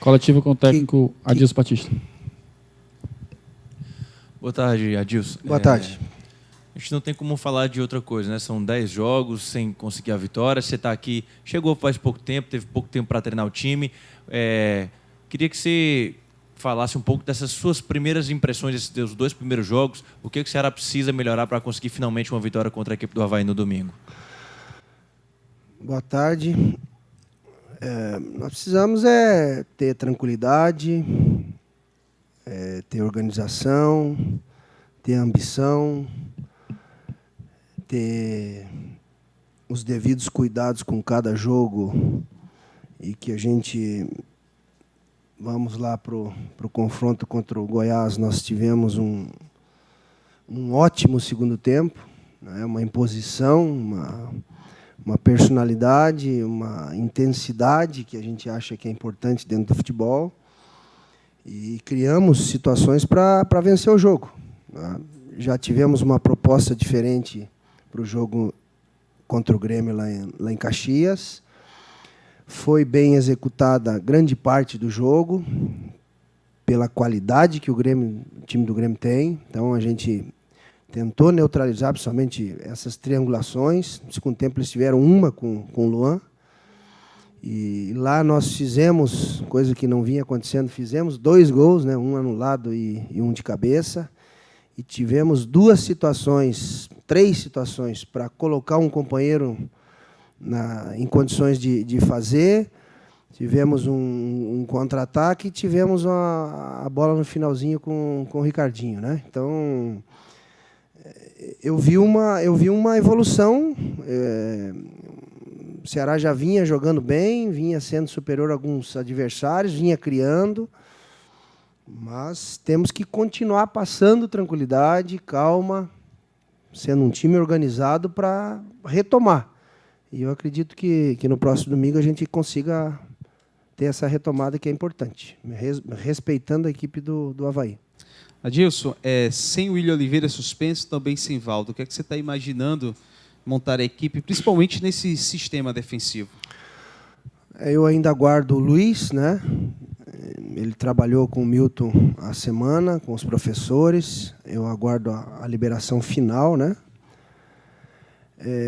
Coletiva com o técnico Adilson Batista. Boa tarde, Adilson. Boa tarde. A gente não tem como falar de outra coisa, né? São 10 jogos sem conseguir a vitória. Você está aqui, chegou faz pouco tempo, teve pouco tempo para treinar o time. Queria que você falasse um pouco dessas suas primeiras impressões desses seus 2 primeiros jogos. O que o Ceará precisa melhorar para conseguir finalmente uma vitória contra a equipe do Avaí no domingo? Boa tarde. Nós precisamos ter tranquilidade, ter organização, ter ambição, ter os devidos cuidados com cada jogo e que a gente... Vamos lá para o confronto contra o Goiás. Nós tivemos um ótimo segundo tempo, né? Uma imposição, uma personalidade, uma intensidade que a gente acha que é importante dentro do futebol. E criamos situações para vencer o jogo, né? Já tivemos uma proposta diferente para o jogo contra o Grêmio lá em Caxias. Foi bem executada grande parte do jogo, pela qualidade que o time do Grêmio tem. Então, a gente tentou neutralizar, principalmente, essas triangulações. No segundo tempo, eles tiveram uma com o Luan. E lá nós fizemos, coisa que não vinha acontecendo, fizemos 2 gols, né? Um anulado e um de cabeça. E tivemos 3 situações para colocar um companheiro em condições de fazer. Tivemos um contra-ataque e tivemos a bola no finalzinho com o Ricardinho, né? Então, eu vi uma evolução. O Ceará já vinha jogando bem, vinha sendo superior a alguns adversários, vinha criando, mas temos que continuar passando tranquilidade, calma, sendo um time organizado para retomar. E eu acredito que no próximo domingo a gente consiga ter essa retomada que é importante, respeitando a equipe do Avaí. Adilson, sem o William Oliveira suspenso, também sem Valdo, o que é que você está imaginando montar a equipe, principalmente nesse sistema defensivo? Eu ainda aguardo o Luiz, né? Ele trabalhou com o Milton a semana, com os professores. Eu aguardo a liberação final, né?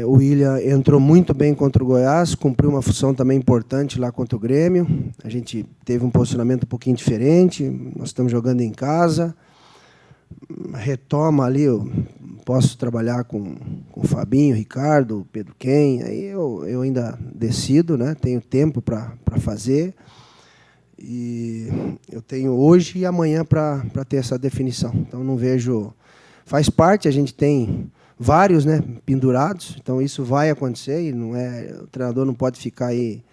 O William entrou muito bem contra o Goiás, cumpriu uma função também importante lá contra o Grêmio. A gente teve um posicionamento um pouquinho diferente, nós estamos jogando em casa. Retoma ali, eu posso trabalhar com o Fabinho, o Ricardo, o Pedro Ken, aí eu ainda decido, né? Tenho tempo para fazer. E eu tenho hoje e amanhã para ter essa definição. Então, não vejo... Faz parte, a gente tem vários, né, pendurados, então isso vai acontecer, e o treinador não pode ficar aí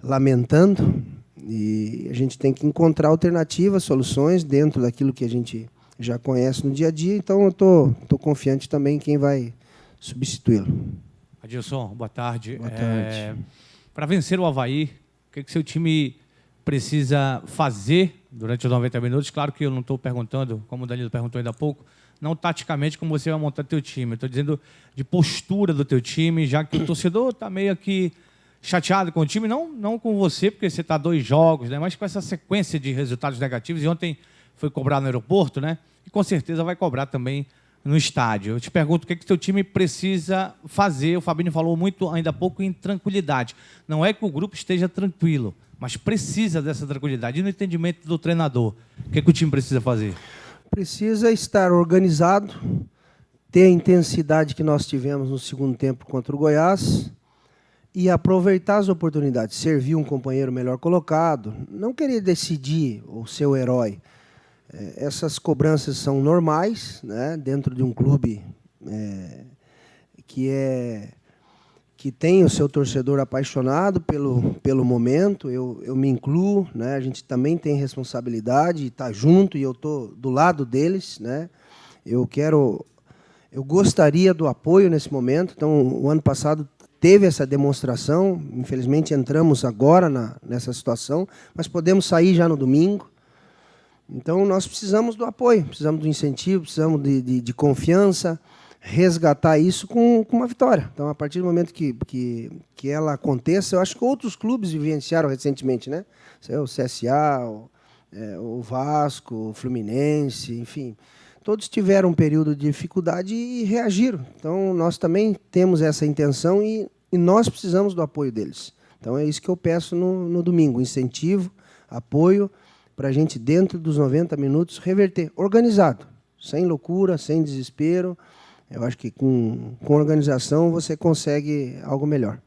lamentando, e a gente tem que encontrar alternativas, soluções dentro daquilo que a gente já conhece no dia a dia. Então eu tô confiante também em quem vai substituí-lo. Adilson, boa tarde. Boa tarde. Para vencer o Avaí, o que seu time precisa fazer durante os 90 minutos? Claro que eu não estou perguntando, como o Danilo perguntou ainda há pouco, não taticamente como você vai montar teu time. Estou dizendo de postura do teu time, já que o torcedor está meio aqui chateado com o time, não com você, porque você está 2 jogos, né? Mas com essa sequência de resultados negativos. E ontem foi cobrar no aeroporto, né? E com certeza vai cobrar também no estádio. Eu te pergunto o que teu time precisa fazer. O Fabinho falou muito ainda há pouco em tranquilidade. Não é que o grupo esteja tranquilo, mas precisa dessa tranquilidade. E no entendimento do treinador, o que o time precisa fazer? Precisa estar organizado, ter a intensidade que nós tivemos no segundo tempo contra o Goiás e aproveitar as oportunidades, servir um companheiro melhor colocado, não querer decidir o seu herói. Essas cobranças são normais, né, dentro de um clube que tem o seu torcedor apaixonado pelo momento. Eu me incluo, né? A gente também tem responsabilidade, está junto, e eu estou do lado deles, né? Eu gostaria do apoio nesse momento. Então, o ano passado teve essa demonstração, infelizmente entramos agora nessa situação, mas podemos sair já no domingo. Então, nós precisamos do apoio, precisamos do incentivo, precisamos de confiança, resgatar isso com uma vitória. Então, a partir do momento que ela aconteça, eu acho que outros clubes vivenciaram recentemente, né? O CSA, o Vasco, o Fluminense, enfim. Todos tiveram um período de dificuldade e reagiram. Então, nós também temos essa intenção e nós precisamos do apoio deles. Então, é isso que eu peço no domingo, incentivo, apoio, para a gente, dentro dos 90 minutos, reverter, organizado, sem loucura, sem desespero. Eu acho que com organização você consegue algo melhor.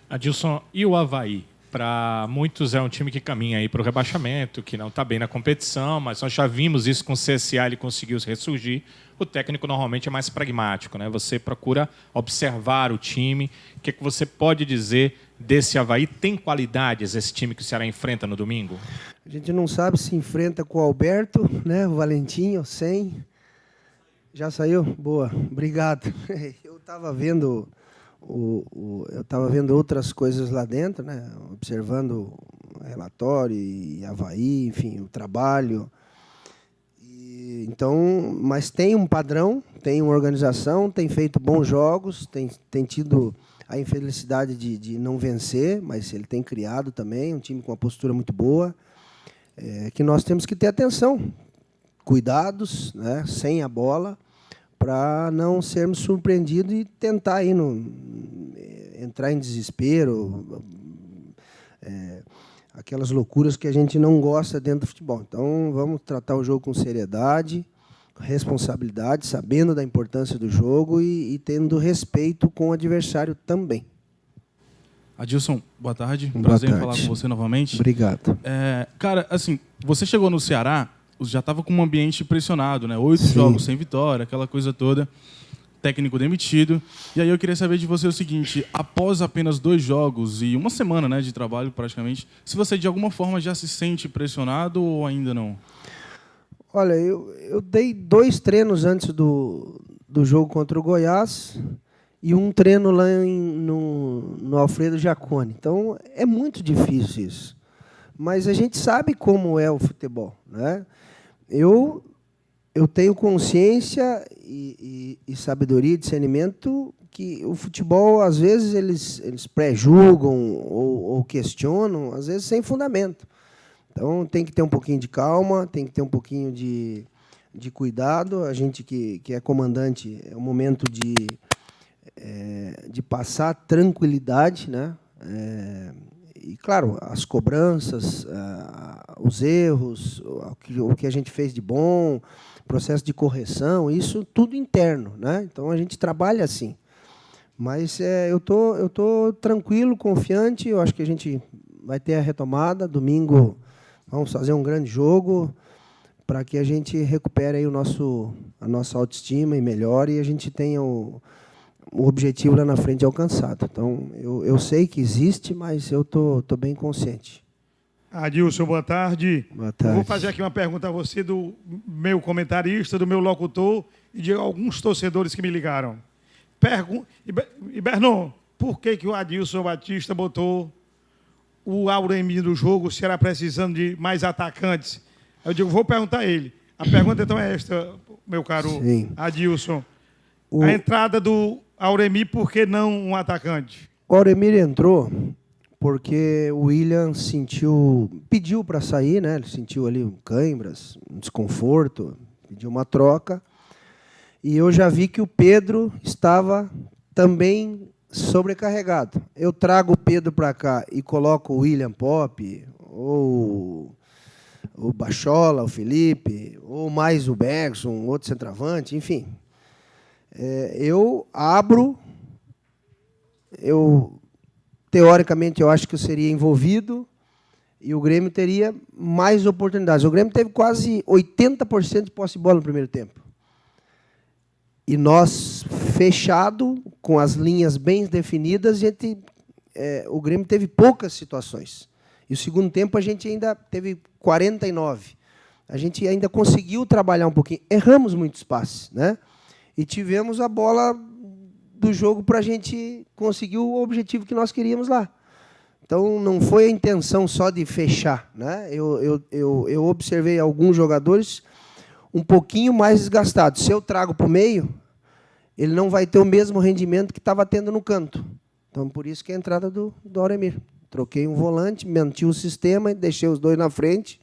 Adilson, e o Avaí? Para muitos é um time que caminha aí para o rebaixamento, que não está bem na competição, mas nós já vimos isso com o CSA, ele conseguiu ressurgir. O técnico normalmente é mais pragmático, né? Você procura observar o time. O que você pode dizer desse Avaí? Tem qualidades esse time que o Ceará enfrenta no domingo? A gente não sabe se enfrenta com o Alberto, né? O Valentinho, sem... Já saiu? Boa, obrigado. Eu estava vendo outras coisas lá dentro, né? Observando o relatório e Avaí, enfim, o trabalho. Então, mas tem um padrão, tem uma organização, tem feito bons jogos, tem tido a infelicidade de não vencer, mas ele tem criado também um time com uma postura muito boa, que nós temos que ter atenção, cuidados, né? Sem a bola, para não sermos surpreendidos e tentar aí entrar em desespero, aquelas loucuras que a gente não gosta dentro do futebol. Então, vamos tratar o jogo com seriedade, responsabilidade, sabendo da importância do jogo e tendo respeito com o adversário também. Adilson, boa tarde. Boa Prazer tarde. em falar com você novamente. Obrigado. Cara, assim, você chegou no Ceará, já estava com um ambiente pressionado, né? 8 jogos sem vitória, aquela coisa toda, técnico demitido. E aí eu queria saber de você o seguinte, após apenas 2 jogos e uma semana, né, de trabalho praticamente, se você de alguma forma já se sente pressionado ou ainda não? Olha, eu dei 2 treinos antes do jogo contra o Goiás e um treino lá no Alfredo Jaconi. Então, é muito difícil isso. Mas a gente sabe como é o futebol, né? Eu tenho consciência e sabedoria e discernimento que o futebol, às vezes, eles pré-julgam ou questionam, às vezes sem fundamento. Então, tem que ter um pouquinho de calma, tem que ter um pouquinho de cuidado. A gente que é comandante, é um momento de passar tranquilidade, né? E, claro, as cobranças, os erros, o que a gente fez de bom, processo de correção, isso tudo interno, né? Então, a gente trabalha assim. Mas eu tô tranquilo, confiante, eu acho que a gente vai ter a retomada. Domingo vamos fazer um grande jogo para que a gente recupere aí a nossa autoestima e melhore e a gente tenha o objetivo lá na frente alcançado. Então, eu sei que existe, mas eu tô bem consciente. Adilson, boa tarde. Boa tarde. Eu vou fazer aqui uma pergunta a você do meu comentarista, do meu locutor e de alguns torcedores que me ligaram. Bernon, por que o Adilson Batista botou o Auremir no jogo se era precisando de mais atacantes? Eu digo, vou perguntar a ele. A pergunta então é esta, meu caro Sim. Adilson. A entrada do Auremir, por que não um atacante? O Auremir entrou porque o William pediu para sair, né? Ele sentiu ali câimbras, um desconforto, pediu uma troca. E eu já vi que o Pedro estava também sobrecarregado. Eu trago o Pedro para cá e coloco o William Pop, ou o Bachola, o Felipe, ou mais o Bergson, outro centroavante, enfim. Eu abro, teoricamente, eu acho que eu seria envolvido e o Grêmio teria mais oportunidades. O Grêmio teve quase 80% de posse de bola no primeiro tempo. E nós, fechado, com as linhas bem definidas, o Grêmio teve poucas situações. E o segundo tempo a gente ainda teve 49. A gente ainda conseguiu trabalhar um pouquinho. Erramos muitos passes, né? E tivemos a bola do jogo para a gente conseguir o objetivo que nós queríamos lá. Então, não foi a intenção só de fechar, né? Eu observei alguns jogadores um pouquinho mais desgastados. Se eu trago para o meio, ele não vai ter o mesmo rendimento que estava tendo no canto. Então, por isso que é a entrada do Auremir. Troquei um volante, mantive o sistema e deixei os dois na frente,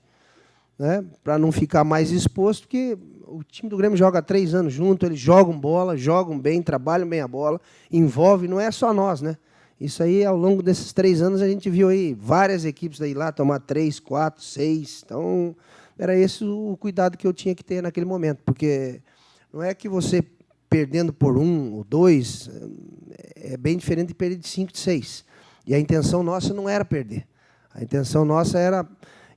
né, para não ficar mais exposto, porque o time do Grêmio joga há 3 anos junto, eles jogam bola, jogam bem, trabalham bem a bola, envolve, não é só nós, né? Isso aí, ao longo desses 3 anos, a gente viu aí várias equipes daí lá tomar 3, 4, 6. Então, era esse o cuidado que eu tinha que ter naquele momento, porque não é que você perdendo por 1 ou 2, é bem diferente de perder de 5, de 6. E a intenção nossa não era perder. A intenção nossa era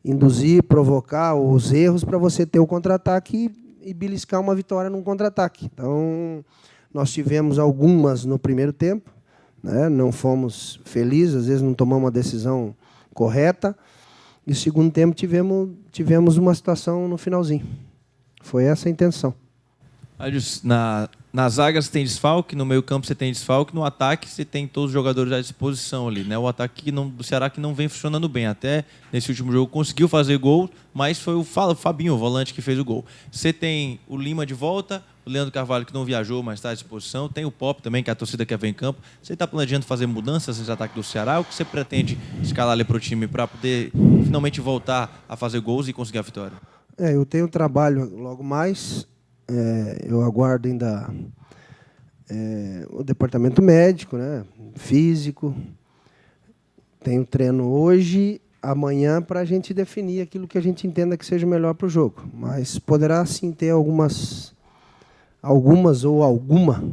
induzir, provocar os erros para você ter o contra-ataque e beliscar uma vitória num contra-ataque. Então, nós tivemos algumas no primeiro tempo, né? Não fomos felizes, às vezes não tomamos uma decisão correta. E no segundo tempo tivemos uma situação no finalzinho. Foi essa a intenção. Na zaga você tem desfalque, no meio campo você tem desfalque, no ataque você tem todos os jogadores à disposição ali, né? O ataque do Ceará que não vem funcionando bem. Até nesse último jogo conseguiu fazer gol, mas foi o Fabinho, o volante, que fez o gol. Você tem o Lima de volta, o Leandro Carvalho, que não viajou, mas está à disposição. Tem o Pop também, que é a torcida quer ver em campo. Você está planejando fazer mudanças nesse ataque do Ceará? O que você pretende escalar ali para o time para poder finalmente voltar a fazer gols e conseguir a vitória? Eu tenho trabalho logo mais. Eu aguardo ainda o departamento médico, né, físico. Tenho treino hoje, amanhã, para a gente definir aquilo que a gente entenda que seja melhor para o jogo. Mas poderá, sim, ter algumas ou alguma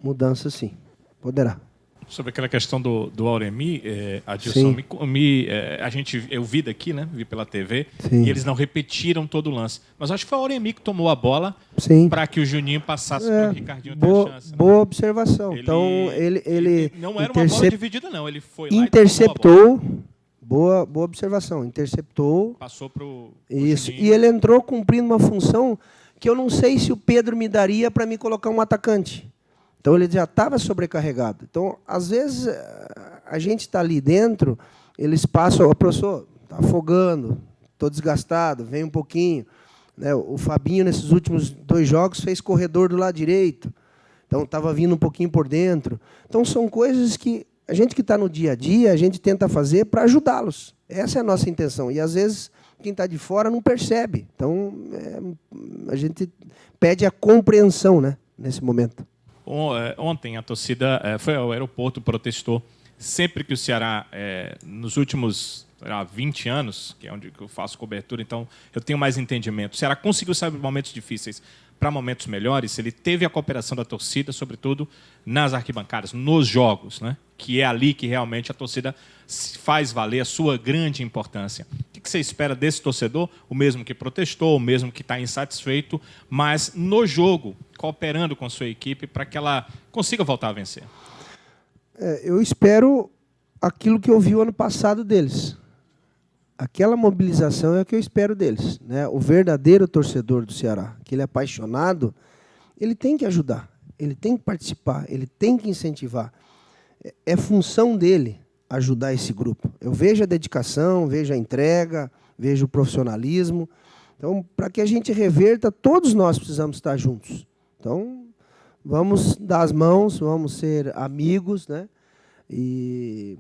mudança, sim. Poderá. Sobre aquela questão do Auremir, Adilson, eu vi daqui, né? Vi pela TV, sim, e eles não repetiram todo o lance. Mas acho que foi o Auremir que tomou a bola para que o Juninho passasse para o Ricardinho ter a chance. Boa observação. Então, ele não era uma bola dividida, não. Ele foi lá interceptou. Boa observação. Interceptou. Passou para o Isso. Juninho. E ele entrou cumprindo uma função que eu não sei se o Pedro me daria para me colocar um atacante. Então, ele já estava sobrecarregado. Então, às vezes, a gente está ali dentro, eles passam, o professor está afogando, estou desgastado, vem um pouquinho. Né? O Fabinho, nesses últimos 2 jogos, fez corredor do lado direito. Então, estava vindo um pouquinho por dentro. Então, são coisas que a gente que está no dia a dia, a gente tenta fazer para ajudá-los. Essa é a nossa intenção. E, às vezes, quem está de fora não percebe. Então, a gente pede a compreensão, né, nesse momento. Ontem a torcida foi ao aeroporto, protestou. Sempre que o Ceará, nos últimos 20 anos, que é onde eu faço cobertura, então eu tenho mais entendimento. O Ceará conseguiu sair de momentos difíceis para momentos melhores, ele teve a cooperação da torcida, sobretudo nas arquibancadas, nos jogos, né? Que é ali que realmente a torcida faz valer a sua grande importância. O que você espera desse torcedor? O mesmo que protestou, o mesmo que está insatisfeito, mas no jogo, cooperando com a sua equipe para que ela consiga voltar a vencer. Eu espero aquilo que eu vi o ano passado deles. Aquela mobilização é o que eu espero deles, né? O verdadeiro torcedor do Ceará, aquele apaixonado, ele tem que ajudar, ele tem que participar, ele tem que incentivar. É função dele ajudar esse grupo. Eu vejo a dedicação, vejo a entrega, vejo o profissionalismo. Então, para que a gente reverta, todos nós precisamos estar juntos. Então, vamos dar as mãos, vamos ser amigos, né? E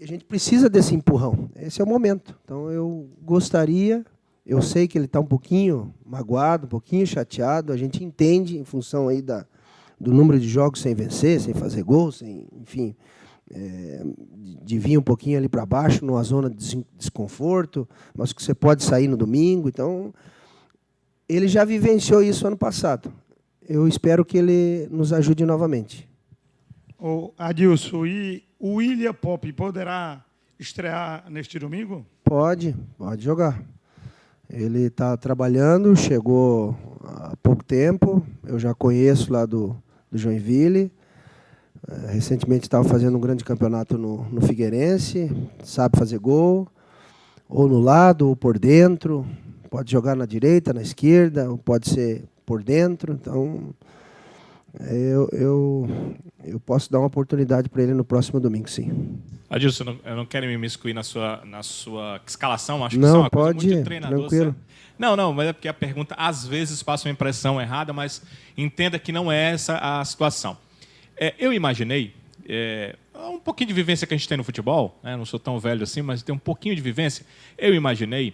a gente precisa desse empurrão. Esse é o momento. Então, eu gostaria, eu sei que ele está um pouquinho magoado, um pouquinho chateado, a gente entende em função aí do número de jogos sem vencer, sem fazer gol, sem, enfim, de vir um pouquinho ali para baixo, numa zona de desconforto, mas que você pode sair no domingo. Então, ele já vivenciou isso ano passado. Eu espero que ele nos ajude novamente. Adilson, e o William Pop poderá estrear neste domingo? Pode jogar. Ele está trabalhando, chegou há pouco tempo, eu já conheço lá do Joinville. Recentemente estava fazendo um grande campeonato no Figueirense, sabe fazer gol, ou no lado, ou por dentro. Pode jogar na direita, na esquerda, ou pode ser por dentro. Então, eu posso dar uma oportunidade para ele no próximo domingo, sim. Adilson, eu não quero me imiscuir na sua escalação, acho que Não, isso é uma coisa pode muito de ir, treinador. tranquilo. Certo? Não, mas é porque a pergunta às vezes passa uma impressão errada, mas entenda que não é essa a situação. Eu imaginei, um pouquinho de vivência que a gente tem no futebol, né? Não sou tão velho assim, mas tem um pouquinho de vivência. Eu imaginei,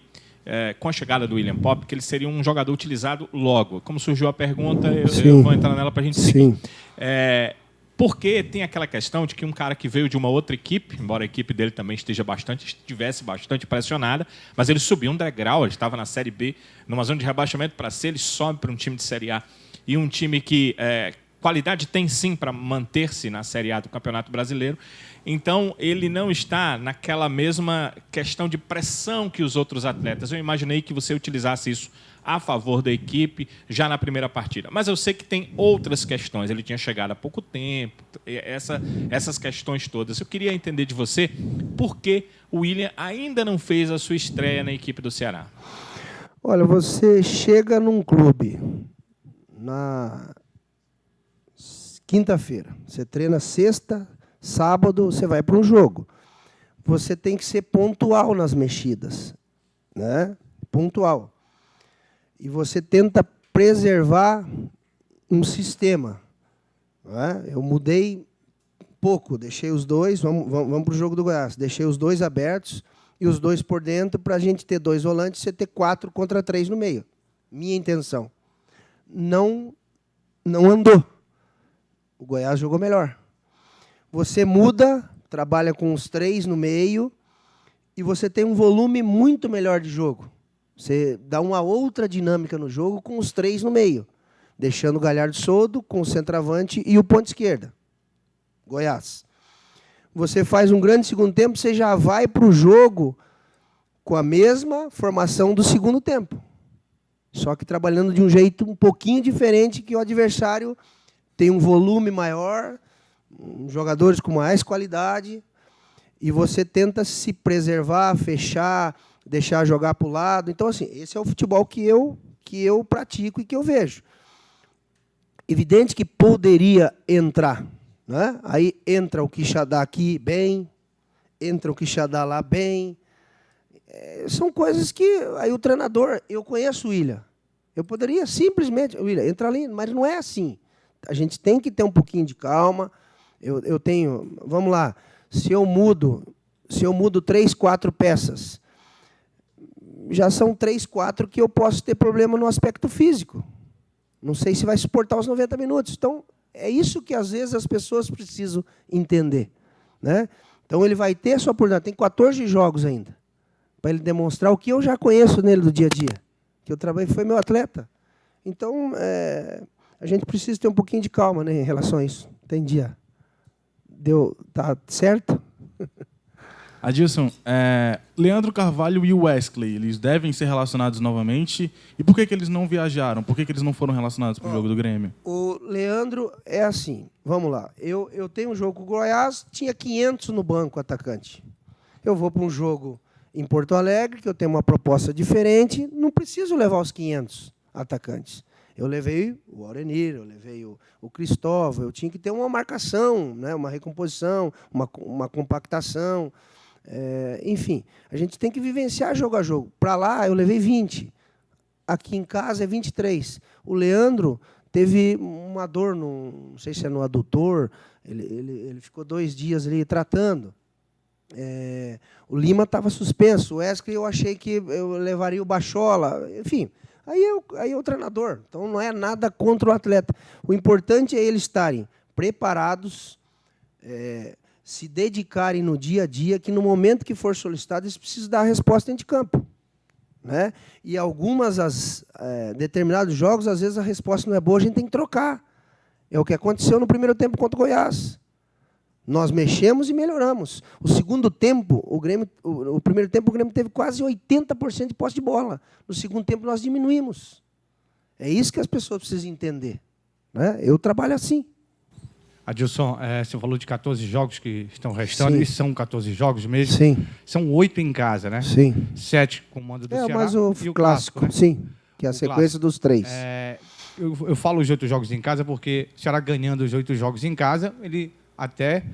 com a chegada do William Popp, que ele seria um jogador utilizado logo. Como surgiu a pergunta, eu vou entrar nela para a gente seguir. Sim. Porque tem aquela questão de que um cara que veio de uma outra equipe, embora a equipe dele também estivesse bastante pressionada, mas ele subiu um degrau, ele estava na Série B, numa zona de rebaixamento para C, ele sobe para um time de Série A. E um time que qualidade tem sim para manter-se na Série A do Campeonato Brasileiro. Então, ele não está naquela mesma questão de pressão que os outros atletas. Eu imaginei que você utilizasse isso a favor da equipe já na primeira partida. Mas eu sei que tem outras questões. Ele tinha chegado há pouco tempo, essas questões todas. Eu queria entender de você por que o William ainda não fez a sua estreia na equipe do Ceará. Olha, você chega num clube na quinta-feira, você treina sexta, sábado, você vai para um jogo. Você tem que ser pontual nas mexidas, né? Pontual. E você tenta preservar um sistema. Né? Eu mudei pouco, deixei os dois, vamos para o jogo do Goiás, deixei os dois abertos e os dois por dentro para a gente ter 2 volantes e você ter 4 contra 3 no meio. Minha intenção. Não andou. O Goiás jogou melhor. Você muda, trabalha com os 3 no meio e você tem um volume muito melhor de jogo. Você dá uma outra dinâmica no jogo com os 3 no meio, deixando o Galhardo solto com o centroavante e o ponta esquerda. Goiás. Você faz um grande segundo tempo, você já vai para o jogo com a mesma formação do segundo tempo. Só que trabalhando de um jeito um pouquinho diferente, que o adversário tem um volume maior, jogadores com mais qualidade, e você tenta se preservar, fechar, deixar jogar para o lado. Então, assim, esse é o futebol que eu pratico e que eu vejo. Evidente que poderia entrar, né? Aí entra o Quixadá aqui bem, entra o Quixadá lá bem. São coisas que aí o treinador, eu conheço o William. Eu poderia simplesmente, William, entra ali, mas não é assim. A gente tem que ter um pouquinho de calma. Eu tenho, vamos lá, se eu mudo 3, 4 peças, já são 3, 4 que eu posso ter problema no aspecto físico. Não sei se vai suportar os 90 minutos. Então, é isso que, às vezes, as pessoas precisam entender. Né? Então, ele vai ter a sua oportunidade. Tem 14 jogos ainda, para ele demonstrar o que eu já conheço nele do dia a dia. Que eu trabalhei, foi meu atleta. Então, a gente precisa ter um pouquinho de calma, né, em relação a isso. Entendi. Tá certo? Adilson, Leandro Carvalho e Wesley, eles devem ser relacionados novamente? E por que eles não viajaram? Por que eles não foram relacionados para o jogo do Grêmio? O Leandro é assim, vamos lá. Eu tenho um jogo com o Goiás, tinha 500 no banco, atacante. Eu vou para um jogo em Porto Alegre, que eu tenho uma proposta diferente, não preciso levar os 500 atacantes. Eu levei o Aurenir, eu levei o Cristóvão, eu tinha que ter uma marcação, né, uma recomposição, uma compactação. Enfim, a gente tem que vivenciar jogo a jogo. Para lá, eu levei 20. Aqui em casa é 23. O Leandro teve uma dor, não sei se é no adutor, ele ficou 2 dias ali tratando. O Lima estava suspenso. O Wesley eu achei que eu levaria o Bachola. Enfim, aí é o treinador. Então, não é nada contra o atleta. O importante é eles estarem preparados, se dedicarem no dia a dia, que no momento que for solicitado, eles precisam dar a resposta dentro de campo. Né? E determinados jogos, às vezes a resposta não é boa, a gente tem que trocar. É o que aconteceu no primeiro tempo contra o Goiás. Nós mexemos e melhoramos. O segundo tempo, o primeiro tempo, o Grêmio teve quase 80% de posse de bola. No segundo tempo, nós diminuímos. É isso que as pessoas precisam entender. Né? Eu trabalho assim. Adilson, você falou de 14 jogos que estão restando, Sim. e são 14 jogos mesmo? Sim. São 8 em casa, né? Sim. 7 com o mando do Ceará Mas o e o clássico, né? sim, que é a O sequência clássico. dos 3. Eu falo os 8 jogos em casa porque o Ceará ganhando os 8 jogos em casa, ele até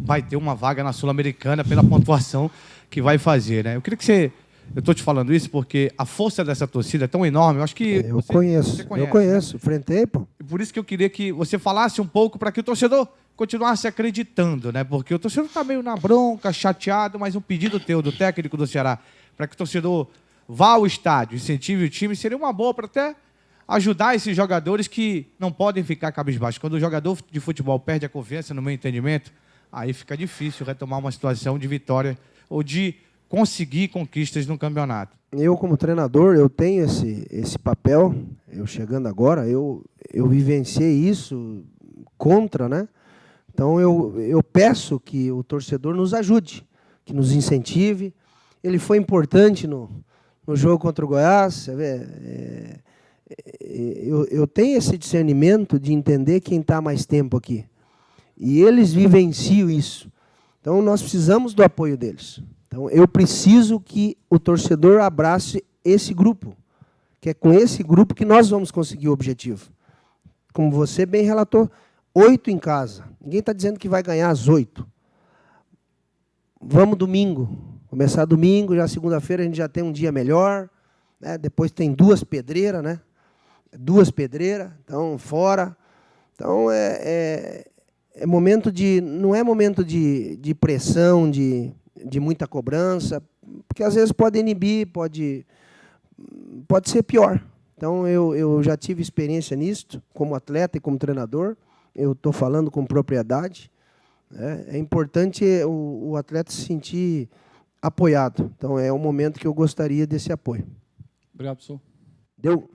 vai ter uma vaga na Sul-Americana pela pontuação que vai fazer, né? Eu queria que você... Eu estou te falando isso porque a força dessa torcida é tão enorme. Eu acho que Eu você conheço, né? enfrentei, pô. E por isso que eu queria que você falasse um pouco para que o torcedor continuasse acreditando, né? Porque o torcedor está meio na bronca, chateado, mas um pedido teu, do técnico do Ceará, para que o torcedor vá ao estádio, incentive o time, seria uma boa para até ajudar esses jogadores que não podem ficar cabisbaixos. Quando o jogador de futebol perde a confiança, no meu entendimento, aí fica difícil retomar uma situação de vitória ou de conseguir conquistas no campeonato. Eu, como treinador, eu tenho esse papel. Eu chegando agora, eu vivenciei isso contra, né? Então, eu peço que o torcedor nos ajude, que nos incentive. Ele foi importante no jogo contra o Goiás. Você vê, eu tenho esse discernimento de entender quem está mais tempo aqui. E eles vivenciam isso. Então, nós precisamos do apoio deles. Então, eu preciso que o torcedor abrace esse grupo, que é com esse grupo que nós vamos conseguir o objetivo. Como você bem relatou, 8 em casa. Ninguém está dizendo que vai ganhar as 8. Vamos domingo. Começar domingo, já segunda-feira a gente já tem um dia melhor. Né? Depois tem 2 pedreiras, né? 2 pedreiras, então fora. Então, momento de... Não é momento de pressão, de muita cobrança, porque às vezes pode inibir, pode ser pior. Então, eu já tive experiência nisso, como atleta e como treinador, eu estou falando com propriedade. É importante o atleta se sentir apoiado. Então, é um momento que eu gostaria desse apoio. Obrigado, professor. Deu?